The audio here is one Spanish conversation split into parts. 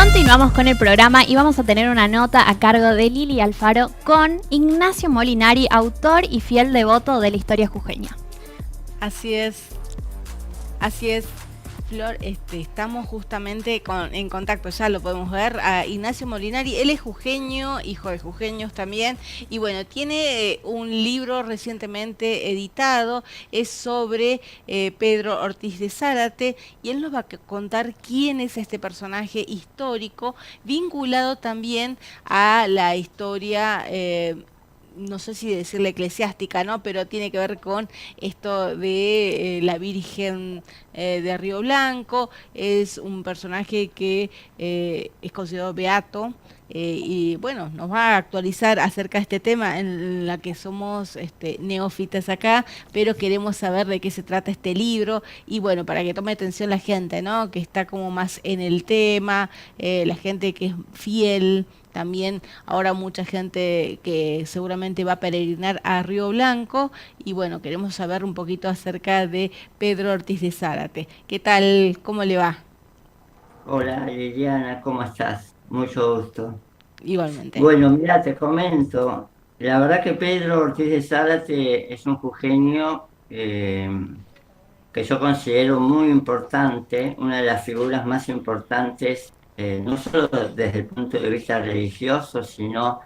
Continuamos con el programa y vamos a tener una nota a cargo de Lili Alfaro con Ignacio Molinari, autor y fiel devoto de la historia jujeña. Así es, Flor, estamos justamente en contacto, ya lo podemos ver, a Ignacio Molinari. Él es jujeño, hijo de jujeños también, y bueno, tiene un libro recientemente editado, es sobre Pedro Ortiz de Zárate, y él nos va a contar quién es este personaje histórico, vinculado también a la historia no sé si decirle eclesiástica, ¿no? Pero tiene que ver con esto de la Virgen de Río Blanco. Es un personaje que es considerado beato. Y bueno, nos va a actualizar acerca de este tema en la que somos neófitas acá, pero queremos saber de qué se trata este libro y bueno, para que tome atención la gente, ¿no? Que está como más en el tema, la gente que es fiel. También ahora mucha gente que seguramente va a peregrinar a Río Blanco y bueno, queremos saber un poquito acerca de Pedro Ortiz de Zárate. ¿Qué tal? ¿Cómo le va? Hola Liliana, ¿cómo estás? Mucho gusto. Igualmente. Bueno, mira, te comento. La verdad que Pedro Ortiz de Zárate es un jujeño que yo considero muy importante, una de las figuras más importantes, no solo desde el punto de vista religioso, sino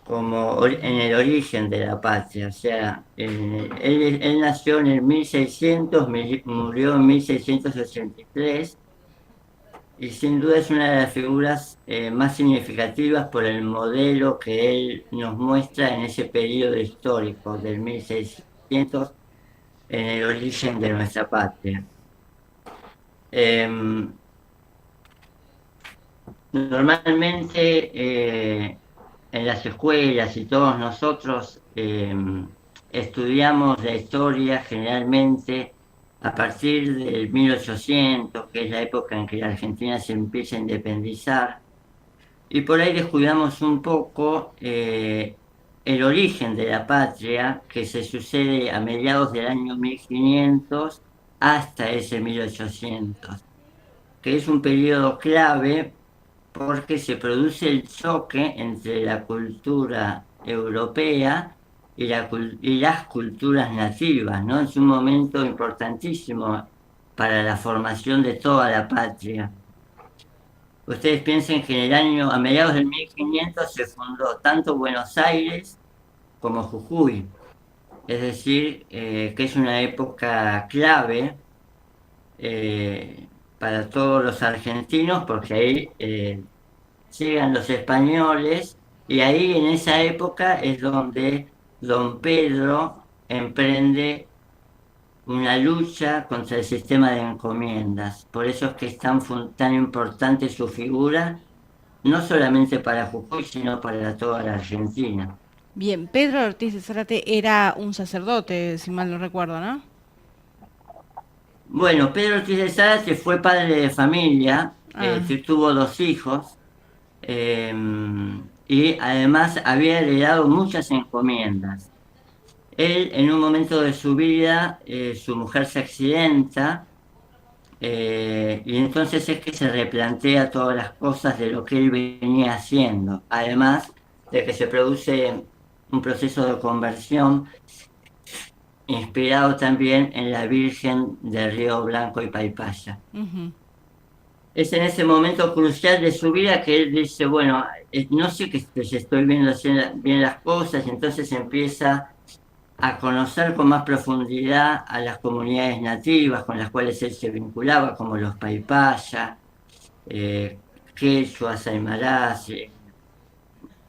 como en el origen de la patria. O sea, él nació en el 1600, murió en 1683. Y sin duda es una de las figuras más significativas por el modelo que él nos muestra en ese periodo histórico del 1600 en el origen de nuestra patria. Normalmente en las escuelas y todos nosotros estudiamos la historia generalmente a partir del 1800, que es la época en que la Argentina se empieza a independizar, y por ahí descuidamos un poco el origen de la patria, que se sucede a mediados del año 1500 hasta ese 1800, que es un periodo clave porque se produce el choque entre la cultura europea y las culturas nativas, ¿no? Es un momento importantísimo para la formación de toda la patria. Ustedes piensen que en el año, a mediados del 1500 se fundó tanto Buenos Aires como Jujuy, es decir, que es una época clave para todos los argentinos porque ahí llegan los españoles y ahí en esa época es donde don Pedro emprende una lucha contra el sistema de encomiendas. Por eso es que es tan importante su figura, no solamente para Jujuy, sino para toda la Argentina. Bien, Pedro Ortiz de Zárate era un sacerdote, si mal no recuerdo, ¿no? Bueno, Pedro Ortiz de Zárate fue padre de familia, Ah, tuvo 2 hijos, eh, y además había heredado muchas encomiendas. Él, en un momento de su vida, su mujer se accidenta, y entonces es que se replantea todas las cosas de lo que él venía haciendo, además de que se produce un proceso de conversión inspirado también en la Virgen de Río Blanco y Paipaya. ujú. Es en ese momento crucial de su vida que él dice, bueno, no sé que si estoy viendo bien las cosas, y entonces empieza a conocer con más profundidad a las comunidades nativas con las cuales él se vinculaba, como los Paipaya, quechuas, aymarás,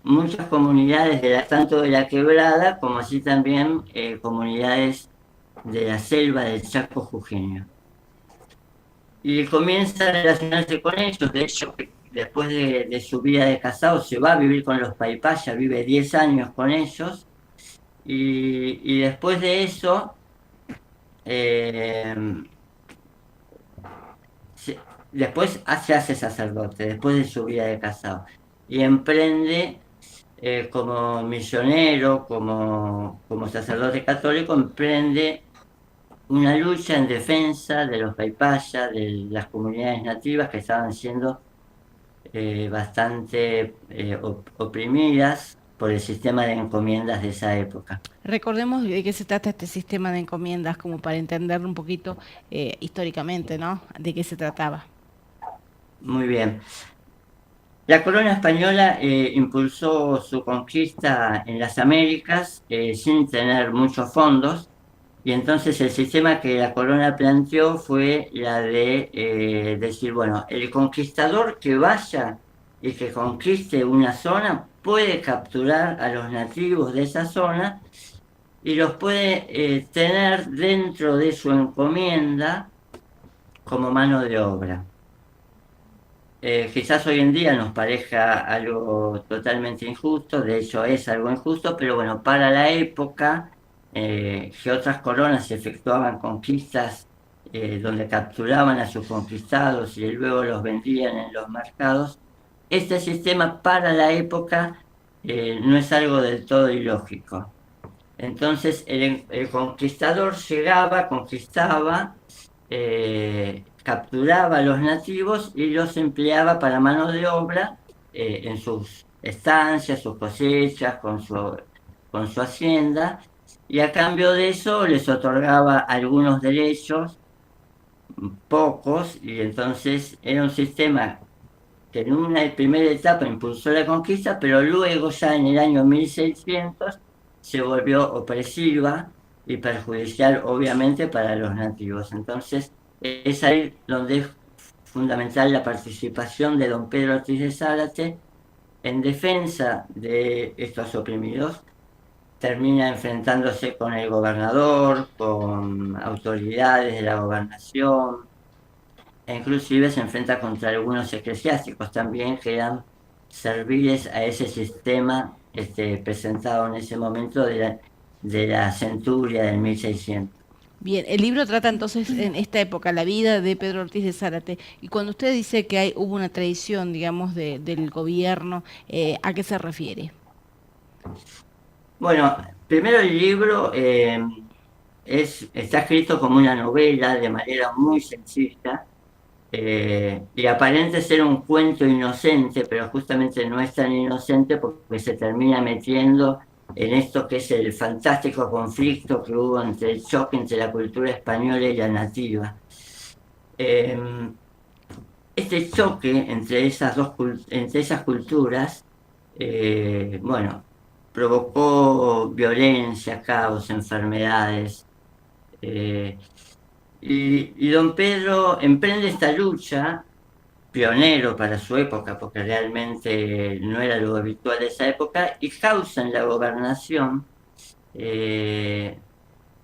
muchas comunidades tanto de la Quebrada como así también comunidades de la selva del Chaco jujeño. Y comienza a relacionarse con ellos. De hecho, después de su vida de casado se va a vivir con los Paipaya, vive 10 años con ellos y después de eso eh, después se hace sacerdote, después de su vida de casado, y emprende como misionero, como sacerdote católico, emprende una lucha en defensa de los Paipaya, de las comunidades nativas que estaban siendo bastante oprimidas por el sistema de encomiendas de esa época. Recordemos de qué se trata este sistema de encomiendas, como para entender un poquito históricamente, ¿no? De qué se trataba. Muy bien. La corona española impulsó su conquista en las Américas sin tener muchos fondos, y entonces el sistema que la corona planteó fue la de decir, bueno, el conquistador que vaya y que conquiste una zona puede capturar a los nativos de esa zona y los puede tener dentro de su encomienda como mano de obra. Quizás hoy en día nos parezca algo totalmente injusto, de hecho es algo injusto, pero bueno, para la época que otras coronas efectuaban conquistas donde capturaban a sus conquistados y luego los vendían en los mercados, este sistema para la época no es algo del todo ilógico. Entonces el conquistador llegaba, conquistaba, capturaba a los nativos y los empleaba para mano de obra en sus estancias, sus cosechas, con su hacienda, y a cambio de eso les otorgaba algunos derechos, pocos, y entonces era un sistema que en una primera etapa impulsó la conquista, pero luego ya en el año 1600 se volvió opresiva y perjudicial obviamente para los nativos. Entonces es ahí donde es fundamental la participación de don Pedro Ortiz de Zárate en defensa de estos oprimidos. Termina enfrentándose con el gobernador, con autoridades de la gobernación, e inclusive se enfrenta contra algunos eclesiásticos también que eran serviles a ese sistema presentado en ese momento de la centuria del 1600. Bien, el libro trata entonces en esta época la vida de Pedro Ortiz de Zárate. Y cuando usted dice que hubo una traición, digamos, del gobierno, ¿a qué se refiere? Bueno, primero el libro está escrito como una novela de manera muy sencilla y aparente ser un cuento inocente, pero justamente no es tan inocente porque se termina metiendo en esto que es el fantástico conflicto que hubo entre el choque entre la cultura española y la nativa. Eh, este choque entre esas culturas, bueno, provocó violencia, caos, enfermedades. eh, y don Pedro emprende esta lucha, pionero para su época, porque realmente no era lo habitual de esa época, y causa en la gobernación eh,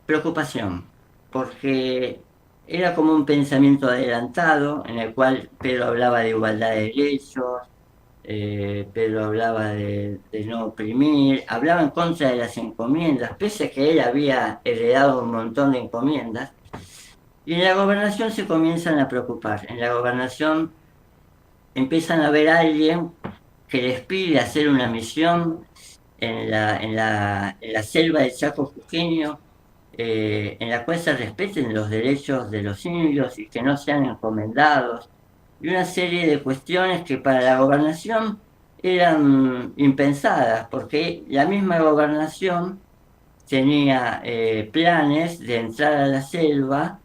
preocupación, porque era como un pensamiento adelantado en el cual Pedro hablaba de igualdad de derechos, Pedro hablaba de no oprimir, hablaba en contra de las encomiendas, pese a que él había heredado un montón de encomiendas. Y en la gobernación se comienzan a preocupar. En la gobernación empiezan a ver a alguien que les pide hacer una misión en la selva del Chaco Jujeño, en la cual se respeten los derechos de los indios y que no sean encomendados, y una serie de cuestiones que para la gobernación eran impensadas, porque la misma gobernación tenía planes de entrar a la selva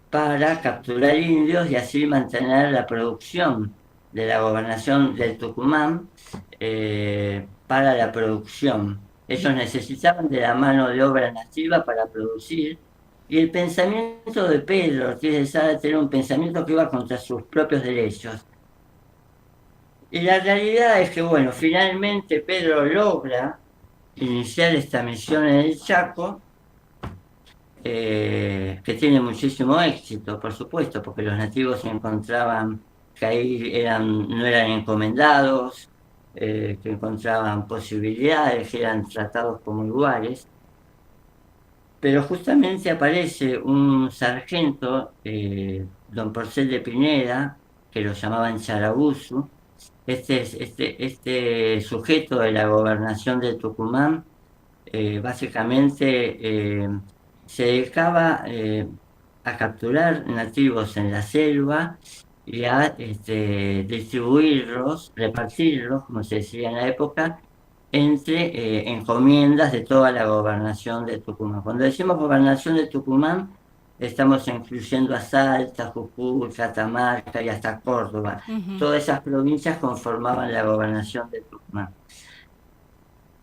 para capturar indios y así mantener la producción de la gobernación del Tucumán para la producción. Ellos necesitaban de la mano de obra nativa para producir, y el pensamiento de Pedro Ortiz de Zárate era un pensamiento que iba contra sus propios derechos. Y la realidad es que, bueno, finalmente Pedro logra iniciar esta misión en el Chaco, que tiene muchísimo éxito, por supuesto, porque los nativos se encontraban que ahí no eran encomendados, que encontraban posibilidades, que eran tratados como iguales. Pero justamente aparece un sargento, don Porcel de Pineda, que lo llamaban Charabuzu, este sujeto de la gobernación de Tucumán, básicamente se dedicaba a capturar nativos en la selva y a distribuirlos, repartirlos, como se decía en la época, entre encomiendas de toda la gobernación de Tucumán. Cuando decimos gobernación de Tucumán, estamos incluyendo a Salta, Jujuy, Catamarca y hasta Córdoba. Ujú. Todas esas provincias conformaban la gobernación de Tucumán.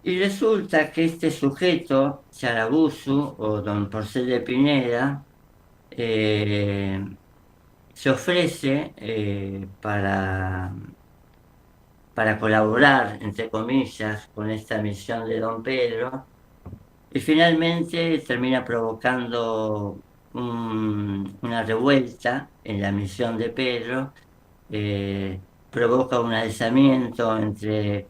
Y resulta que este sujeto, Charabuzu, o don Porcel de Pineda, eh, se ofrece para colaborar, entre comillas, con esta misión de don Pedro, y finalmente termina provocando una revuelta en la misión de Pedro, provoca un alzamiento entre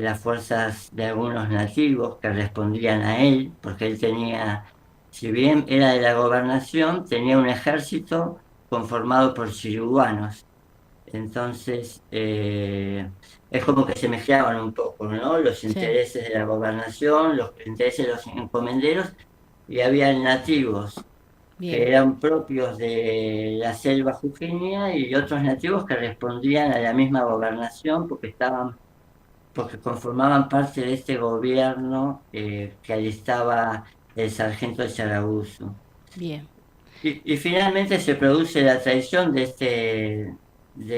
las fuerzas de algunos nativos que respondían a él, porque él tenía, si bien era de la gobernación, tenía un ejército conformado por chiriguanos. Entonces, es como que se mezclaban un poco, ¿no? Los Sí, intereses de la gobernación, los intereses de los encomenderos, y había nativos que bien, eran propios de la selva jujeña y otros nativos que respondían a la misma gobernación porque conformaban parte de este gobierno que alistaba el sargento de Charabuzo. bien. Y finalmente se produce la traición de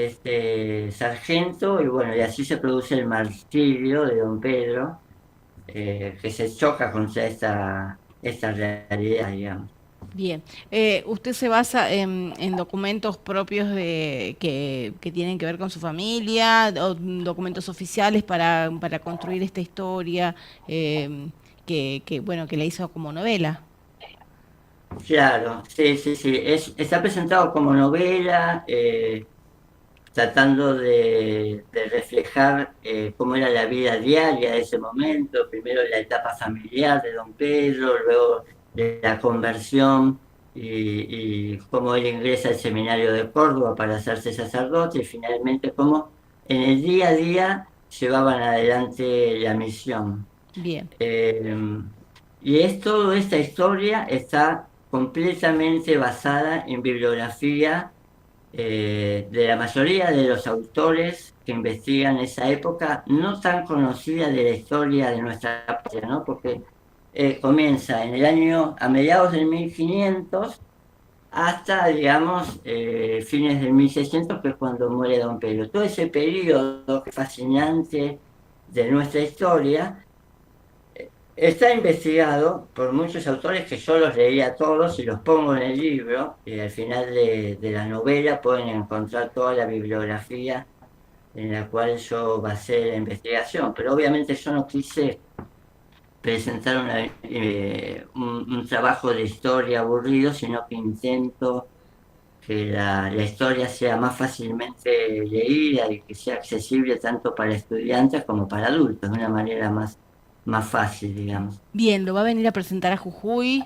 este sargento, y bueno, y así se produce el martirio de don Pedro, que se choca contra esta realidad, digamos. Bien, ¿usted se basa en documentos propios que tienen que ver con su familia o documentos oficiales para construir esta historia bueno, que la hizo como novela? Claro, sí, sí, sí. Está presentado como novela, tratando de reflejar cómo era la vida diaria de ese momento, primero la etapa familiar de don Pedro, luego de la conversión y cómo él ingresa al seminario de Córdoba para hacerse sacerdote y finalmente cómo en el día a día llevaban adelante la misión. Bien, Eh, y toda esta historia está completamente basada en bibliografía de la mayoría de los autores que investigan esa época, no tan conocida de la historia de nuestra patria, ¿no? Porque comienza en el año, a mediados del 1500 hasta, digamos, fines del 1600, que es cuando muere don Pedro. Todo ese periodo fascinante de nuestra historia está investigado por muchos autores que yo los leía todos y los pongo en el libro, y al final de la novela pueden encontrar toda la bibliografía en la cual yo basé la investigación, pero obviamente yo no quise presentar un trabajo de historia aburrido, sino que intento que la historia sea más fácilmente leída y que sea accesible tanto para estudiantes como para adultos, de una manera más fácil, digamos. bien, ¿lo va a venir a presentar a Jujuy?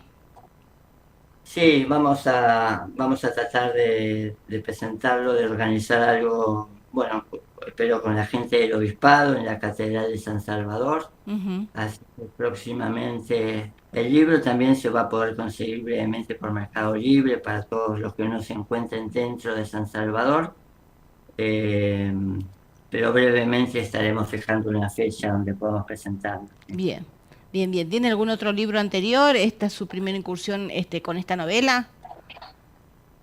Sí, vamos a tratar de presentarlo, de organizar algo, bueno, espero con la gente del Obispado en la Catedral de San Salvador. Ujú. Así que próximamente el libro también se va a poder conseguir brevemente por Mercado Libre para todos los que no se encuentren dentro de San Salvador. Eh, pero brevemente estaremos fijando una fecha donde podamos presentarlo. Bien, bien, bien. ¿Tiene algún otro libro anterior? ¿Esta es su primera incursión con esta novela?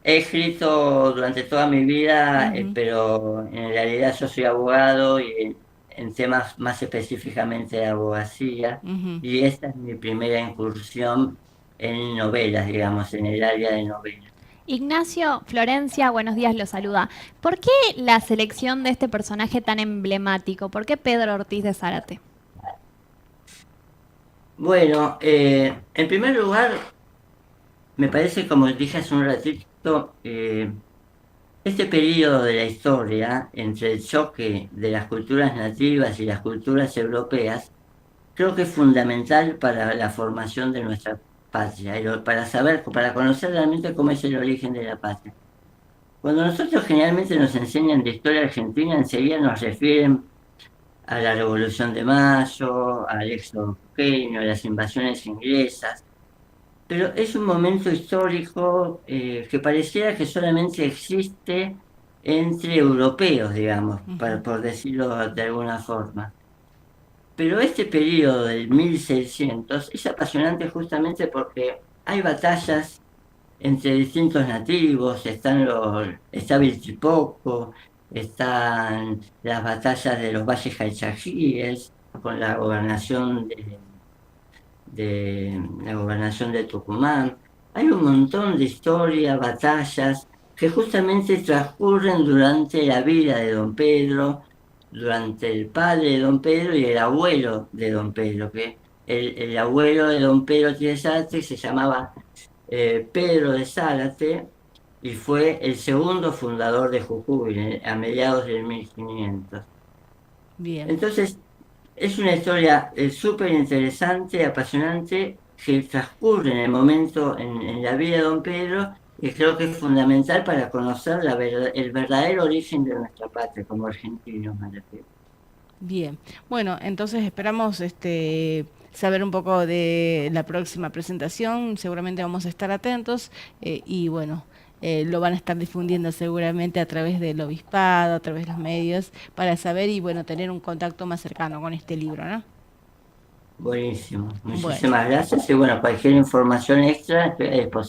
He escrito durante toda mi vida, Ujú, pero en realidad yo soy abogado y en temas más específicamente de abogacía, ujú. y esta es mi primera incursión en novelas, digamos, en el área de novelas. Ignacio, Florencia, buenos días, lo saluda. ¿Por qué la selección de este personaje tan emblemático? ¿Por qué Pedro Ortiz de Zárate? Bueno, en primer lugar, me parece, como dije hace un ratito, este periodo de la historia entre el choque de las culturas nativas y las culturas europeas creo que es fundamental para la formación de nuestra patria, para saber, para conocer realmente cómo es el origen de la patria. Cuando nosotros generalmente nos enseñan de historia argentina, enseguida nos refieren a la Revolución de Mayo, al éxodo jujeño, a las invasiones inglesas, pero es un momento histórico que pareciera que solamente existe entre europeos, digamos, Ujú. por decirlo de alguna forma. Pero este periodo del 1600 es apasionante justamente porque hay batallas entre distintos nativos, está Vilchipocco, están las batallas de los valles calchaquíes, con la gobernación de Tucumán. Hay un montón de historias, batallas, que justamente transcurren durante la vida de don Pedro, durante el padre de don Pedro y el abuelo de don Pedro, que el abuelo de don Pedro de Zárate se llamaba Pedro de Zárate y fue el segundo fundador de Jujuy a mediados del 1500. Bien. Entonces, es una historia súper interesante, apasionante, que transcurre en el momento, en la vida de don Pedro, y creo que es fundamental para conocer el verdadero origen de nuestra patria como argentinos, me refiero. Bien, bueno, entonces esperamos saber un poco de la próxima presentación, seguramente vamos a estar atentos y bueno, lo van a estar difundiendo seguramente a través del obispado, a través de los medios, para saber y bueno, tener un contacto más cercano con este libro, ¿no? Buenísimo, Bueno. muchísimas gracias y bueno, cualquier información extra es posible.